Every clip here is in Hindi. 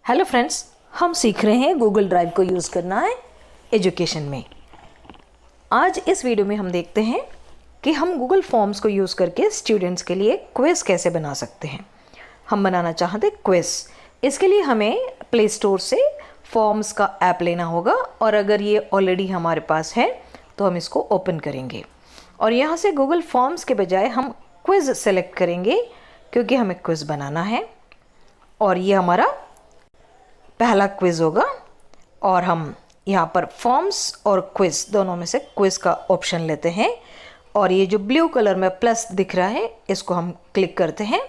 हेलो फ्रेंड्स, हम सीख रहे हैं गूगल ड्राइव को यूज़ करना है एजुकेशन में। आज इस वीडियो में हम देखते हैं कि हम गूगल फॉर्म्स को यूज़ करके स्टूडेंट्स के लिए क्विज़ कैसे बना सकते हैं। हम बनाना चाहते क्विज़। इसके लिए हमें प्ले स्टोर से फॉर्म्स का ऐप लेना होगा, और अगर ये ऑलरेडी हमारे पास है तो हम इसको ओपन करेंगे और यहाँ से गूगल फॉर्म्स के बजाय हम क्विज़ सेलेक्ट करेंगे, क्योंकि हमें क्विज़ बनाना है और ये हमारा पहला क्विज़ होगा। और हम यहाँ पर फॉर्म्स और क्विज़ दोनों में से क्विज़ का ऑप्शन लेते हैं, और ये जो ब्लू कलर में प्लस दिख रहा है इसको हम क्लिक करते हैं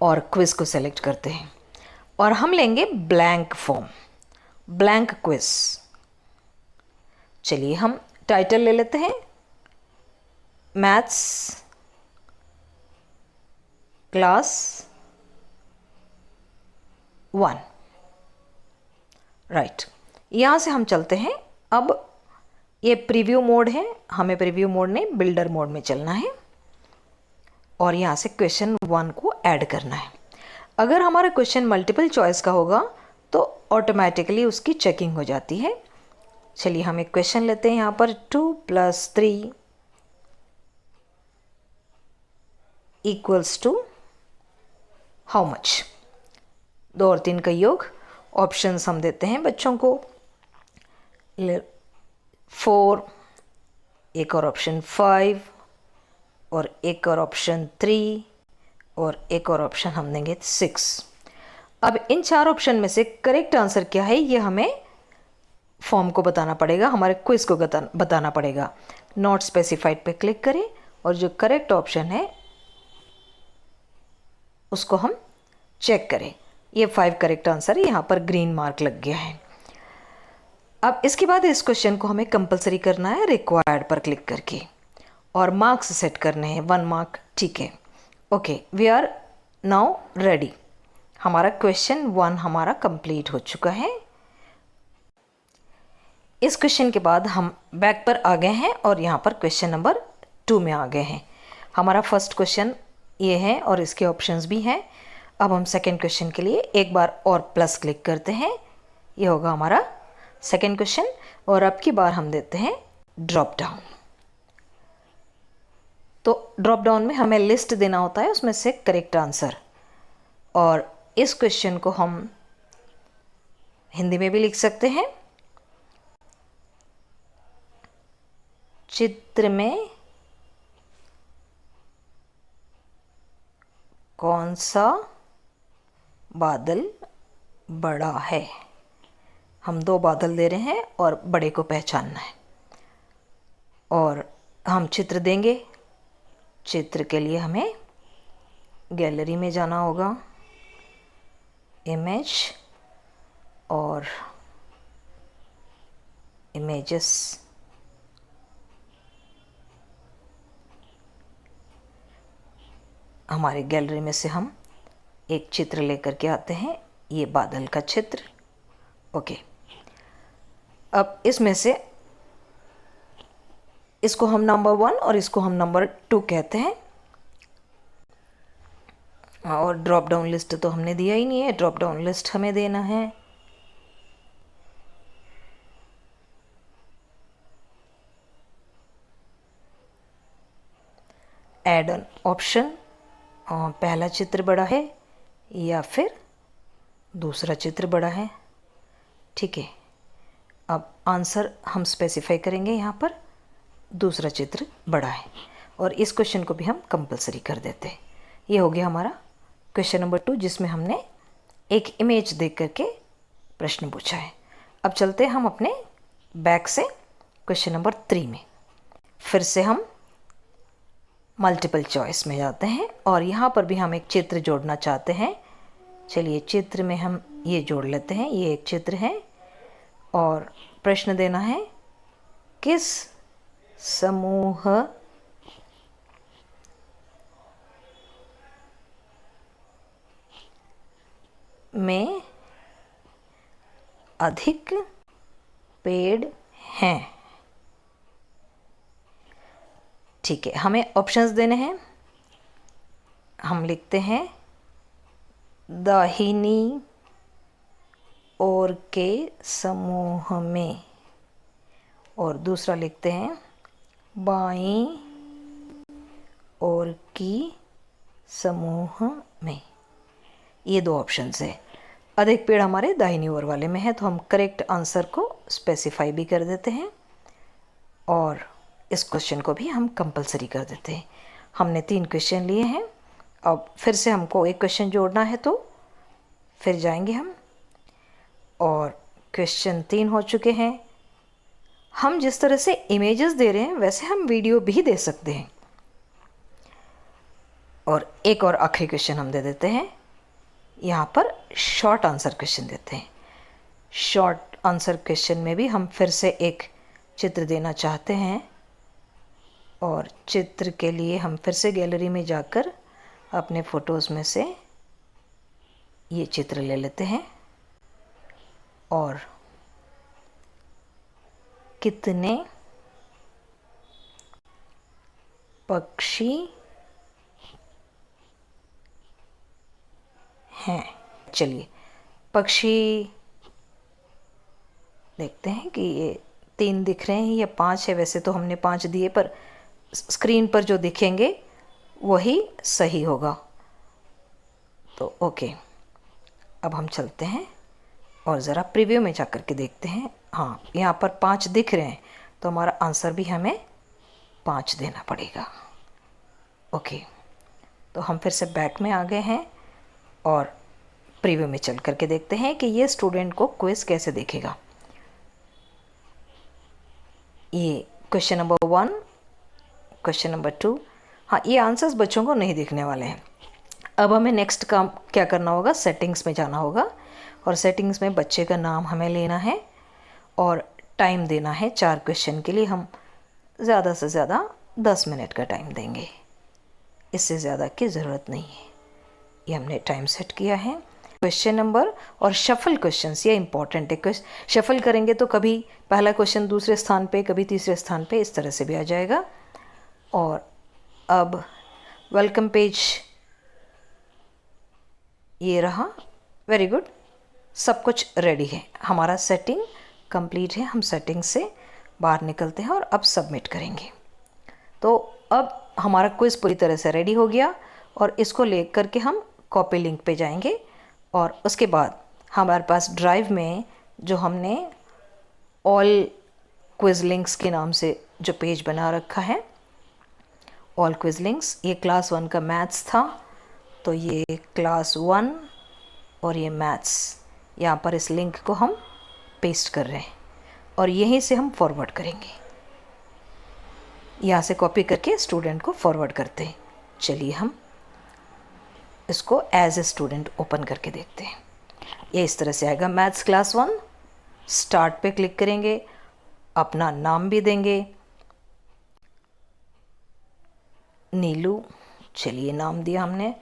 और क्विज़ को सेलेक्ट करते हैं, और हम लेंगे ब्लैंक फॉर्म, ब्लैंक क्विज़। चलिए हम टाइटल ले लेते हैं, मैथ्स क्लास 1। राइट, यहाँ से हम चलते हैं। अब ये प्रीव्यू मोड है, हमें प्रीव्यू मोड नहीं बिल्डर मोड में चलना है, और यहाँ से क्वेश्चन 1 को ऐड करना है। अगर हमारा क्वेश्चन मल्टीपल चॉइस का होगा तो ऑटोमेटिकली उसकी चेकिंग हो जाती है। चलिए हम एक क्वेश्चन लेते हैं, यहाँ पर 2 + 3 = हाउ मच। 2 और 3 का योग। ऑप्शंस हम देते हैं बच्चों को, 4, एक और ऑप्शन 5, और एक और ऑप्शन 3, और एक और ऑप्शन हम देंगे 6। अब इन 4 ऑप्शन में से करेक्ट आंसर क्या है ये हमें फॉर्म को बताना पड़ेगा, हमारे क्विज को बताना पड़ेगा। नॉट स्पेसिफाइड पे क्लिक करें और जो करेक्ट ऑप्शन है उसको हम चेक करें। ये 5 करेक्ट आंसर है, यहाँ पर ग्रीन मार्क लग गया है। अब इसके बाद इस क्वेश्चन को हमें कंपलसरी करना है रिक्वायर्ड पर क्लिक करके, और मार्क्स सेट करने हैं 1 मार्क। ठीक है, okay, we are now ready. हमारा क्वेश्चन 1 हमारा कंप्लीट हो चुका है। इस क्वेश्चन के बाद हम बैक पर आ गए हैं और यहाँ पर क्वेश्चन नंबर 2 में आ गए हैं। हमारा फर्स्ट क्वेश्चन ये है और इसके ऑप्शंस भी हैं। अब हम सेकेंड क्वेश्चन के लिए एक बार और प्लस क्लिक करते हैं, ये होगा हमारा सेकेंड क्वेश्चन। और अब की बार हम देते हैं ड्रॉप डाउन। तो ड्रॉप डाउन में हमें लिस्ट देना होता है, उसमें से करेक्ट आंसर। और इस क्वेश्चन को हम हिंदी में भी लिख सकते हैं। चित्र में कौन सा बादल बड़ा है। हम 2 बादल दे रहे हैं और बड़े को पहचानना है, और हम चित्र देंगे। चित्र के लिए हमें गैलरी में जाना होगा, इमेज और इमेजेस। हमारे गैलरी में से हम एक चित्र लेकर के आते हैं, ये बादल का चित्र। ओके, अब इसमें से इसको हम नंबर 1 और इसको हम नंबर 2 कहते हैं। और ड्रॉप डाउन लिस्ट तो हमने दिया ही नहीं है, ड्रॉप डाउन लिस्ट हमें देना है। ऐड ऑन ऑप्शन, पहला चित्र बड़ा है या फिर दूसरा चित्र बड़ा है। ठीक है, अब आंसर हम स्पेसिफाई करेंगे, यहाँ पर दूसरा चित्र बड़ा है, और इस क्वेश्चन को भी हम कंपलसरी कर देते हैं। ये हो गया हमारा क्वेश्चन नंबर 2, जिसमें हमने एक इमेज देख करके प्रश्न पूछा है। अब चलते हैं हम अपने बैक से क्वेश्चन नंबर 3 में। फिर से हम मल्टीपल चॉइस में जाते हैं, और यहाँ पर भी हम एक चित्र जोड़ना चाहते हैं। चलिए चित्र में हम ये जोड़ लेते हैं, ये एक चित्र है, और प्रश्न देना है किस समूह में अधिक पेड़ हैं। ठीक है, हमें ऑप्शंस देने हैं। हम लिखते हैं दाहिनी और के समूह में, और दूसरा लिखते हैं बाईं ओर की समूह में। ये दो ऑप्शंस है। अधिक पेड़ हमारे दाहिनी ओर वाले में है, तो हम करेक्ट आंसर को स्पेसिफाई भी कर देते हैं और इस क्वेश्चन को भी हम कंपलसरी कर देते हैं। हमने 3 क्वेश्चन लिए हैं। अब फिर से हमको एक क्वेश्चन जोड़ना है, तो फिर जाएंगे हम, और क्वेश्चन 3 हो चुके हैं। हम जिस तरह से इमेजेस दे रहे हैं वैसे हम वीडियो भी दे सकते हैं। और एक और आखिरी क्वेश्चन हम दे देते हैं। यहाँ पर शॉर्ट आंसर क्वेश्चन देते हैं। शॉर्ट आंसर क्वेश्चन में भी हम फिर से एक चित्र देना चाहते हैं, और चित्र के लिए हम फिर से गैलरी में जाकर अपने फ़ोटोज़ में से ये चित्र ले लेते हैं। और कितने पक्षी हैं? चलिए पक्षी देखते हैं कि ये 3 दिख रहे हैं या 5 है। वैसे तो हमने 5 दिए, पर स्क्रीन पर जो दिखेंगे वही सही होगा। तो ओके, अब हम चलते हैं और ज़रा प्रीव्यू में जा कर के देखते हैं। हाँ, यहाँ पर 5 दिख रहे हैं, तो हमारा आंसर भी हमें 5 देना पड़ेगा। ओके, तो हम फिर से बैक में आ गए हैं और प्रीव्यू में चल करके देखते हैं कि ये स्टूडेंट को क्विज कैसे देखेगा। ये क्वेश्चन नंबर 1, क्वेश्चन नंबर 2, हाँ ये आंसर्स बच्चों को नहीं दिखने वाले हैं। अब हमें नेक्स्ट काम क्या करना होगा, सेटिंग्स में जाना होगा, और सेटिंग्स में बच्चे का नाम हमें लेना है और टाइम देना है। 4 क्वेश्चन के लिए हम ज़्यादा से ज़्यादा 10 मिनट का टाइम देंगे, इससे ज़्यादा की ज़रूरत नहीं है। ये हमने टाइम सेट किया है। क्वेश्चन नंबर और शफल क्वेश्चंस, ये इंपॉर्टेंट है। शफल करेंगे तो कभी पहला क्वेश्चन दूसरे स्थान पे, कभी तीसरे स्थान पे, इस तरह से भी आ जाएगा। और अब वेलकम पेज ये रहा। वेरी गुड, सब कुछ रेडी है, हमारा सेटिंग कंप्लीट है। हम सेटिंग से बाहर निकलते हैं और अब सबमिट करेंगे। तो अब हमारा क्विज़ पूरी तरह से रेडी हो गया, और इसको ले करके हम कॉपी लिंक पे जाएंगे, और उसके बाद हमारे पास ड्राइव में जो हमने ऑल क्विज़ लिंक्स के नाम से जो पेज बना रखा है, ऑल क्विज़ लिंक्स, ये क्लास 1 का मैथ्स था, तो ये क्लास 1 और ये मैथ्स, यहाँ पर इस लिंक को हम पेस्ट कर रहे हैं और यहीं से हम फॉरवर्ड करेंगे। यहाँ से कॉपी करके स्टूडेंट को फॉरवर्ड करते हैं। चलिए हम इसको एज ए स्टूडेंट ओपन करके देखते हैं। ये इस तरह से आएगा, मैथ्स क्लास 1, स्टार्ट पे क्लिक करेंगे, अपना नाम भी देंगे, नीलू, चलिए नाम दिया हमने।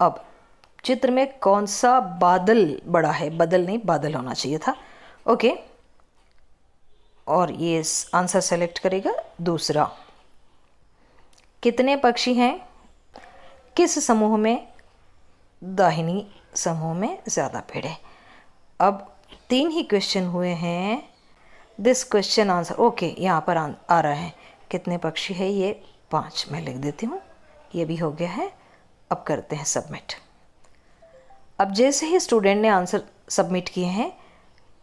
अब चित्र में कौन सा बादल बड़ा है, बदल नहीं बादल होना चाहिए था, ओके। और ये आंसर सेलेक्ट करेगा। दूसरा, कितने पक्षी हैं, किस समूह में, दाहिनी समूह में ज़्यादा पेड़ है। अब 3 ही क्वेश्चन हुए हैं। दिस क्वेश्चन आंसर, ओके, यहाँ पर आ रहा है कितने पक्षी है, ये 5 मैं लिख देती हूँ। ये भी हो गया है। अब करते हैं सबमिट। अब जैसे ही स्टूडेंट ने आंसर सबमिट किए हैं,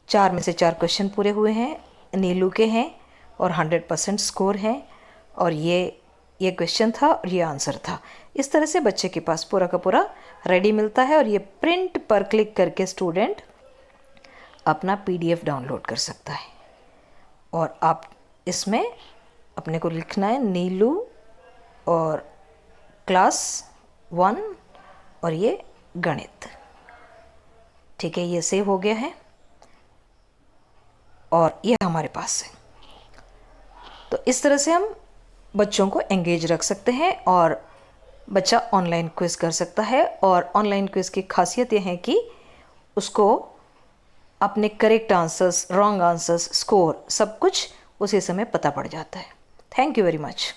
4 में से 4 क्वेश्चन पूरे हुए हैं, नीलू के हैं और 100% स्कोर है, और ये क्वेश्चन था और ये आंसर था। इस तरह से बच्चे के पास पूरा का पूरा रेडी मिलता है, और ये प्रिंट पर क्लिक करके स्टूडेंट अपना PDF डाउनलोड कर सकता है। और आप इसमें अपने को लिखना है नीलू और क्लास 1 और ये गणित, ठीक है। ये सेव हो गया है और ये हमारे पास है। तो इस तरह से हम बच्चों को एंगेज रख सकते हैं और बच्चा ऑनलाइन क्विज कर सकता है। और ऑनलाइन क्विज की खासियत यह है कि उसको अपने correct answers, wrong answers, score सब कुछ उसी समय पता पड़ जाता है। Thank you very much.